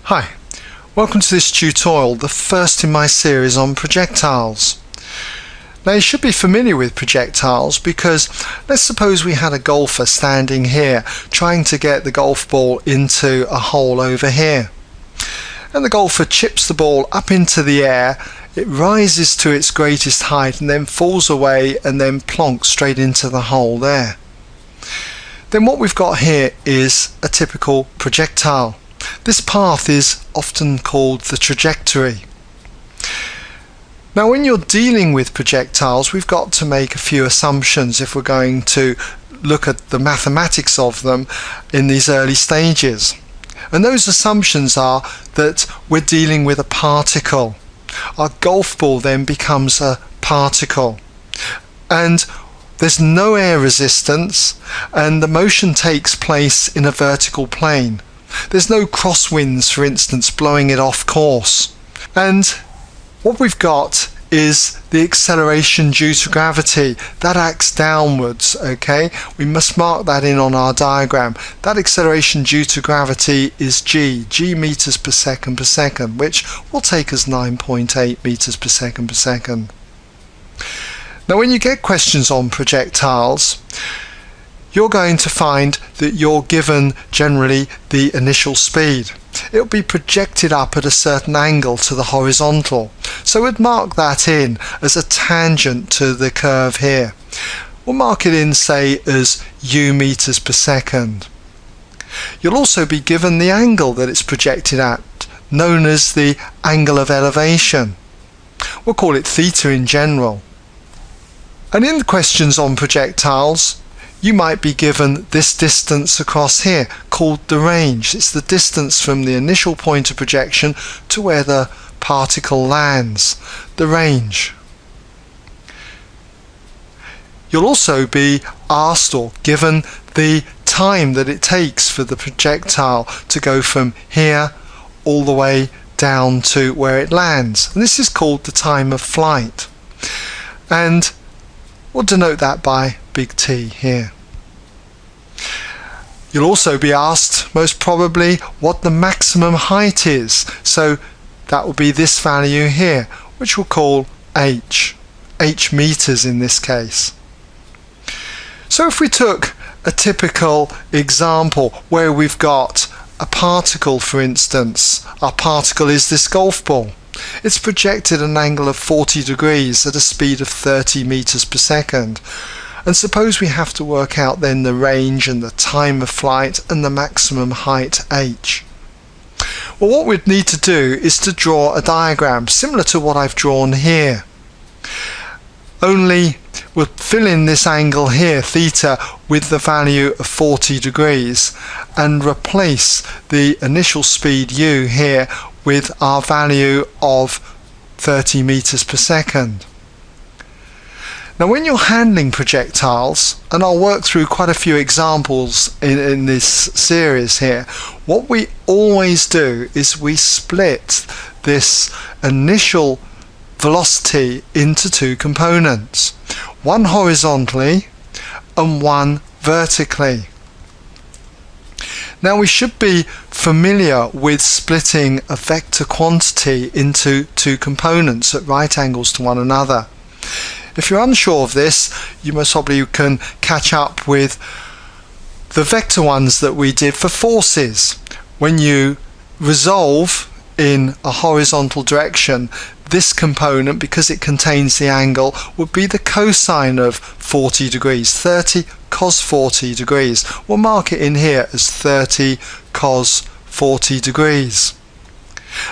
Hi, welcome to this tutorial, the first in my series on projectiles. Now you should be familiar with projectiles because let's suppose we had a golfer standing here trying to get the golf ball into a hole over here. And the golfer chips the ball up into the air, it rises to its greatest height and then falls away and then plonks straight into the hole there. Then what we've got here is a typical projectile. This path is often called the trajectory. Now when you're dealing with projectiles, we've got to make a few assumptions if we're going to look at the mathematics of them in these early stages. And those assumptions are that we're dealing with a particle. Our golf ball then becomes a particle. And there's no air resistance and the motion takes place in a vertical plane. There's no crosswinds, for instance, blowing it off course. And what we've got is the acceleration due to gravity. That acts downwards, okay? We must mark that in on our diagram. That acceleration due to gravity is g meters per second, which will take us 9.8 meters per second. Now when you get questions on projectiles, you're going to find that you're given generally the initial speed. It'll be projected up at a certain angle to the horizontal. So we'd mark that in as a tangent to the curve here. We'll mark it in, say, as u meters per second. You'll also be given the angle that it's projected at, known as the angle of elevation. We'll call it theta in general. And in the questions on projectiles, you might be given this distance across here called the range. It's the distance from the initial point of projection to where the particle lands, the range. You'll also be asked or given the time that it takes for the projectile to go from here all the way down to where it lands. And this is called the time of flight. And we'll denote that by big T here. You'll also be asked, most probably, what the maximum height is. So that will be this value here, which we'll call h meters in this case. So if we took a typical example where we've got a particle, for instance, our particle is this golf ball. It's projected at an angle of 40 degrees at a speed of 30 meters per second. And suppose we have to work out then the range and the time of flight and the maximum height h. Well, what we'd need to do is to draw a diagram similar to what I've drawn here. Only we'll fill in this angle here, theta, with the value of 40 degrees and replace the initial speed u here with our value of 30 meters per second. Now when you're handling projectiles, and I'll work through quite a few examples in this series here, what we always do is we split this initial velocity into two components, one horizontally and one vertically. Now we should be familiar with splitting a vector quantity into two components at right angles to one another. If you're unsure of this, you most probably can catch up with the vector ones that we did for forces. When you resolve in a horizontal direction, this component, because it contains the angle, would be the cosine of 40 degrees, 30 cos 40 degrees. We'll mark it in here as 30 cos 40 degrees.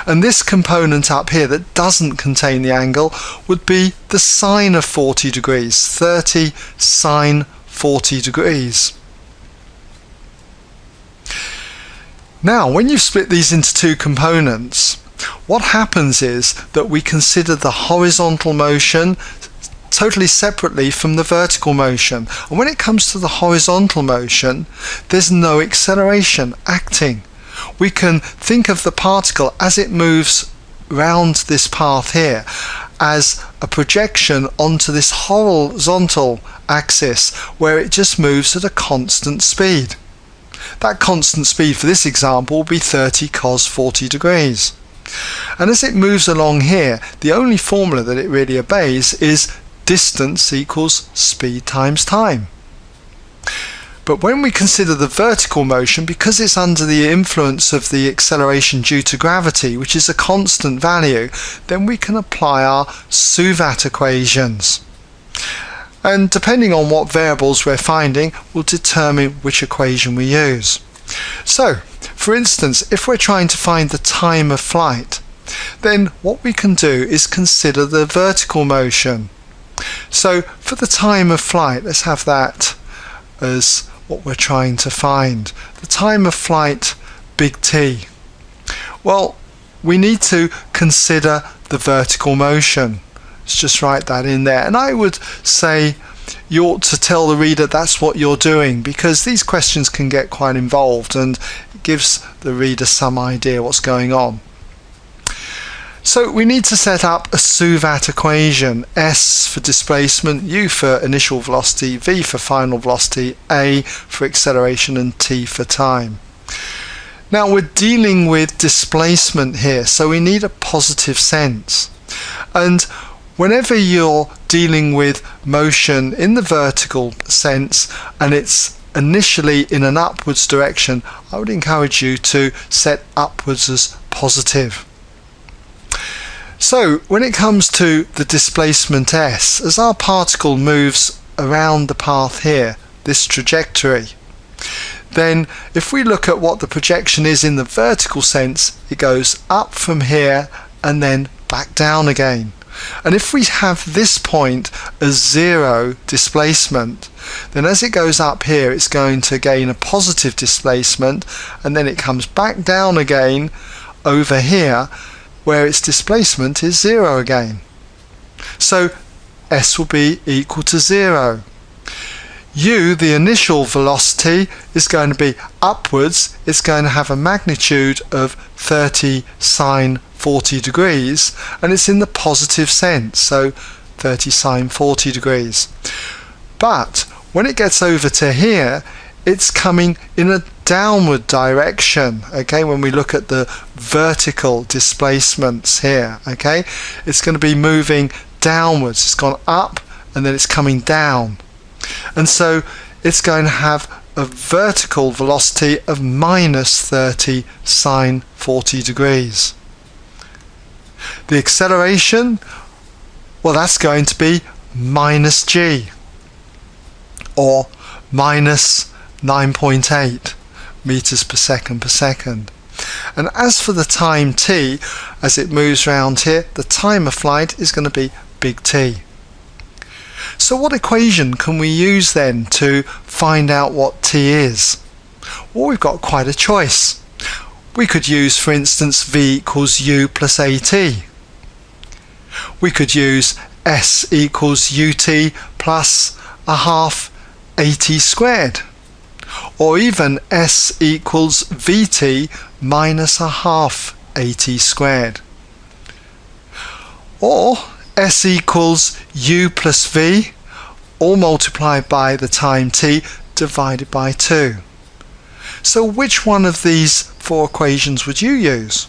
And this component up here that doesn't contain the angle would be the sine of 40 degrees, 30 sine 40 degrees. Now, when you split these into two components, what happens is that we consider the horizontal motion totally separately from the vertical motion. And when it comes to the horizontal motion, there's no acceleration acting. We can think of the particle as it moves round this path here as a projection onto this horizontal axis where it just moves at a constant speed. that constant speed for this example will be 30 cos 40 degrees. And as it moves along here, the only formula that it really obeys is distance equals speed times time. But when we consider the vertical motion, because it's under the influence of the acceleration due to gravity, which is a constant value, then we can apply our Suvat equations. And depending on what variables we're finding, will determine which equation we use. So, for instance, if we're trying to find the time of flight, then what we can do is consider the vertical motion. So, for the time of flight, let's have that as what we're trying to find. The time of flight, big T. Well, we need to consider the vertical motion. Let's just write that in there. And I would say you ought to tell the reader that's what you're doing, because these questions can get quite involved and it gives the reader some idea what's going on. So we need to set up a Suvat equation. S for displacement, U for initial velocity, V for final velocity, A for acceleration, and T for time. Now we're dealing with displacement here, so we need a positive sense. And whenever you're dealing with motion in the vertical sense and it's initially in an upwards direction, I would encourage you to set upwards as positive. So when it comes to the displacement S, as our particle moves around the path here, this trajectory, then if we look at what the projection is in the vertical sense, it goes up from here and then back down again. And if we have this point as zero displacement, then as it goes up here it's going to gain a positive displacement, and then it comes back down again over here where its displacement is zero again. So S will be equal to 0. U, the initial velocity, is going to be upwards. It's going to have a magnitude of 30 sine 40 degrees, and it's in the positive sense, so 30 sine 40 degrees. But when it gets over to here, it's coming in a downward direction, okay, when we look at the vertical displacements here, okay, it's going to be moving downwards. It's gone up and then it's coming down, and so it's going to have a vertical velocity of minus 30 sine 40 degrees. The acceleration, well, that's going to be minus g, or minus 9.8 meters per second. And as for the time t, as it moves around here, the time of flight is going to be big T. So what equation can we use then to find out what t is? Well, we've got quite a choice. We could use, for instance, v equals u plus at. We could use s equals ut plus a half at squared, or even s equals vt minus a half at squared, or s equals u plus v, all multiplied by the time t divided by 2. So which one of these four equations would you use?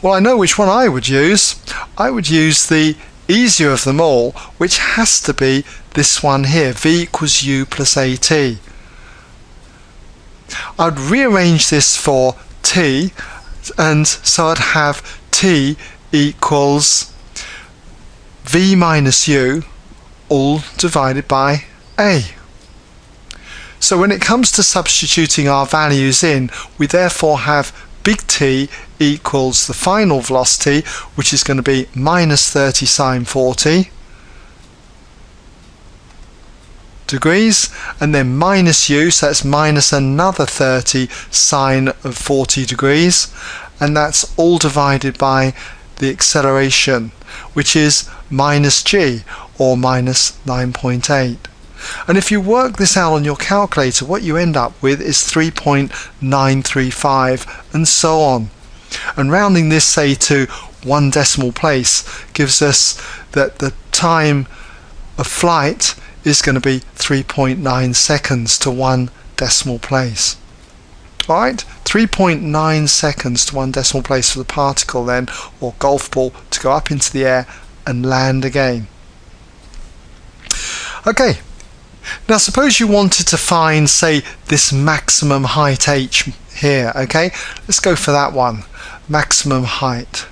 Well, I know which one I would use. I would use the easier of them all, which has to be this one here, v equals u plus at. I'd rearrange this for t, and so I'd have t equals v minus u all divided by a. So when it comes to substituting our values in, we therefore have big T equals the final velocity, which is going to be minus 30 sine 40 degrees, and then minus u, so that's minus another 30 sine of 40 degrees, and that's all divided by the acceleration, which is minus g, or minus 9.8. And if you work this out on your calculator, what you end up with is 3.935, and so on. And rounding this, say, to 1 decimal place gives us that the time of flight is going to be 3.9 seconds to 1 decimal place. Alright, 3.9 seconds to 1 decimal place for the particle then, or golf ball, to go up into the air and land again. Okay, now suppose you wanted to find, say, this maximum height h here, okay? Let's go for that one. Maximum height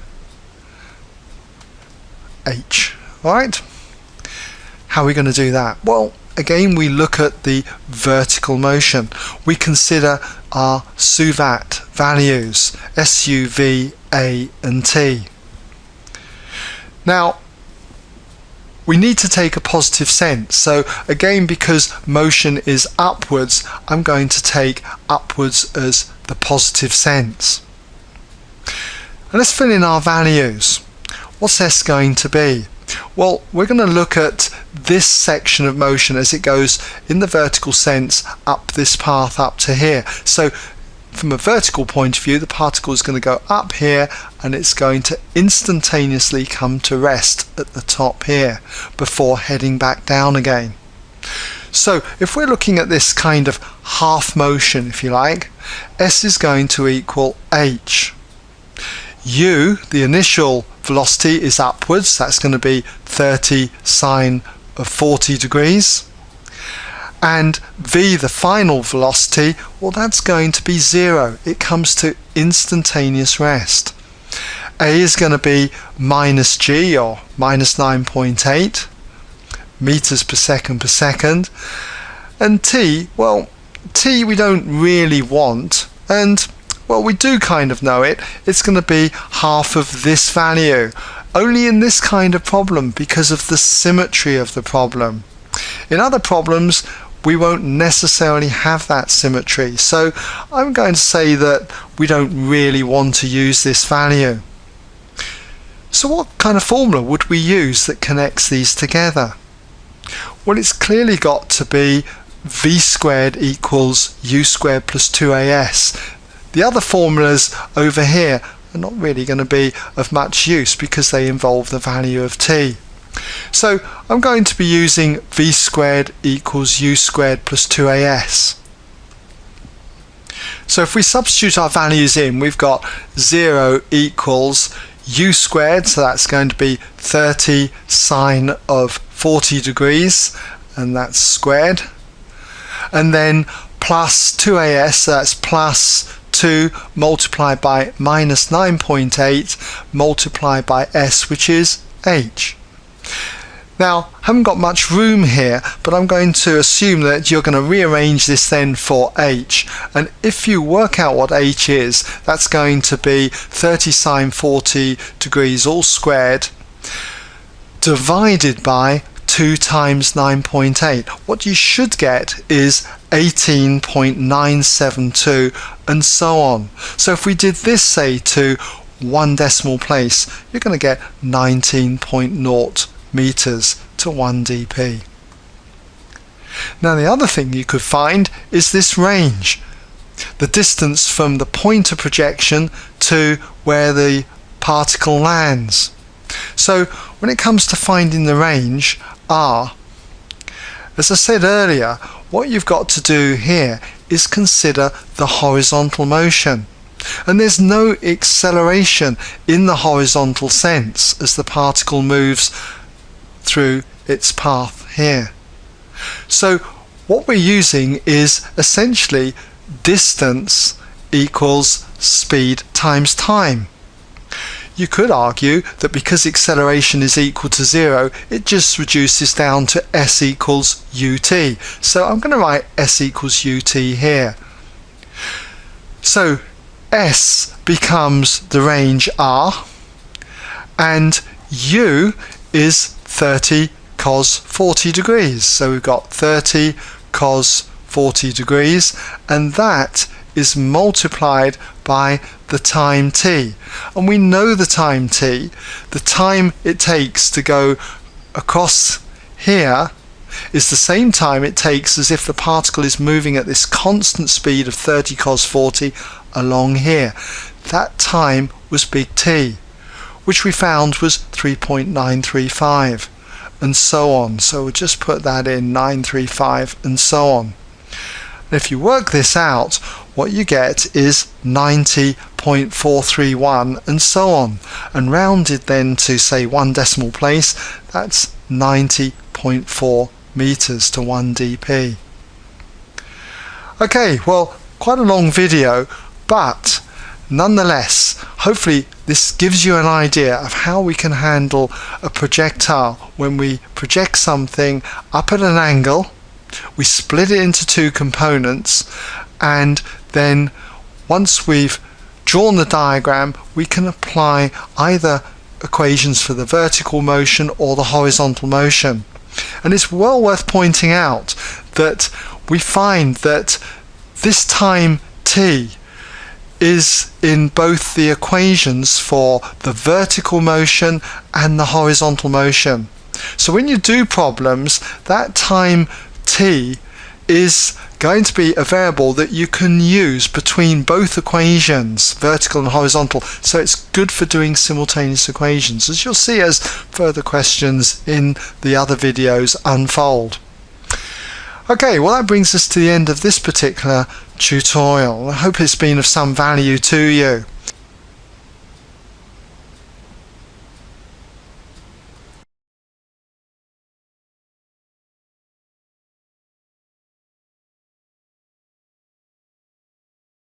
h. Alright? How are we going to do that? Well, again, we look at the vertical motion. We consider our Suvat values, S, U, V, A and T. Now, we need to take a positive sense. So again, because motion is upwards, I'm going to take upwards as the positive sense. And let's fill in our values. What's S going to be? Well, we're going to look at this section of motion as it goes in the vertical sense up this path up to here. So from a vertical point of view, the particle is going to go up here and it's going to instantaneously come to rest at the top here before heading back down again. So if we're looking at this kind of half motion, if you like, S is going to equal h. U, the initial velocity, is upwards. That's going to be 30 sine of 40 degrees. And V, the final velocity, well, that's going to be 0. It comes to instantaneous rest. A is going to be minus g, or minus 9.8 meters per second. And T, well, T we don't really want, and well, we do kind of know it. It's going to be half of this value, only in this kind of problem because of the symmetry of the problem. In other problems, we won't necessarily have that symmetry, so I'm going to say that we don't really want to use this value. So what kind of formula would we use that connects these together? Well, it's clearly got to be v squared equals u squared plus 2as. The other formulas over here are not really going to be of much use because they involve the value of t. So I'm going to be using v squared equals u squared plus 2as. So if we substitute our values in, we've got 0 equals u squared, so that's going to be 30 sine of 40 degrees, and that's squared. And then plus 2as, so that's plus 2 multiplied by minus 9.8 multiplied by s, which is h. Now, I haven't got much room here, but I'm going to assume that you're going to rearrange this then for h. And if you work out what h is, that's going to be 30 sine 40 degrees all squared divided by 2 times 9.8. What you should get is 18.972 and so on. So if we did this, say, to 1 decimal place, you're going to get 19.0 meters to 1 dp. Now the other thing you could find is this range, the distance from the point of projection to where the particle lands. So when it comes to finding the range r, as I said earlier, what you've got to do here is consider the horizontal motion. And there's no acceleration in the horizontal sense as the particle moves through its path here. So what we're using is essentially distance equals speed times time. You could argue that because acceleration is equal to 0, it just reduces down to s equals ut. So I'm going to write s equals ut here. So s becomes the range r, and u is 30 cos 40 degrees. So we've got 30 cos 40 degrees, and that is multiplied by the time t. And we know the time t, the time it takes to go across here, is the same time it takes as if the particle is moving at this constant speed of 30 cos 40 along here. That time was big T, which we found was 3.935, and so on. So we'll just put that in, 935 and so on. And if you work this out, what you get is 90.431 and so on, and rounded then to say 1 decimal place, that's 90.4 meters to 1 dp. Okay, well, quite a long video, but nonetheless, hopefully this gives you an idea of how we can handle a projectile when we project something up at an angle. We split it into 2 components, and then once we've drawn the diagram, we can apply either equations for the vertical motion or the horizontal motion. And it's well worth pointing out that we find that this time t is in both the equations for the vertical motion and the horizontal motion. So when you do problems, that time t is going to be a variable that you can use between both equations, vertical and horizontal, so it's good for doing simultaneous equations, as you'll see as further questions in the other videos unfold. Okay, well, that brings us to the end of this particular tutorial. I hope it's been of some value to you.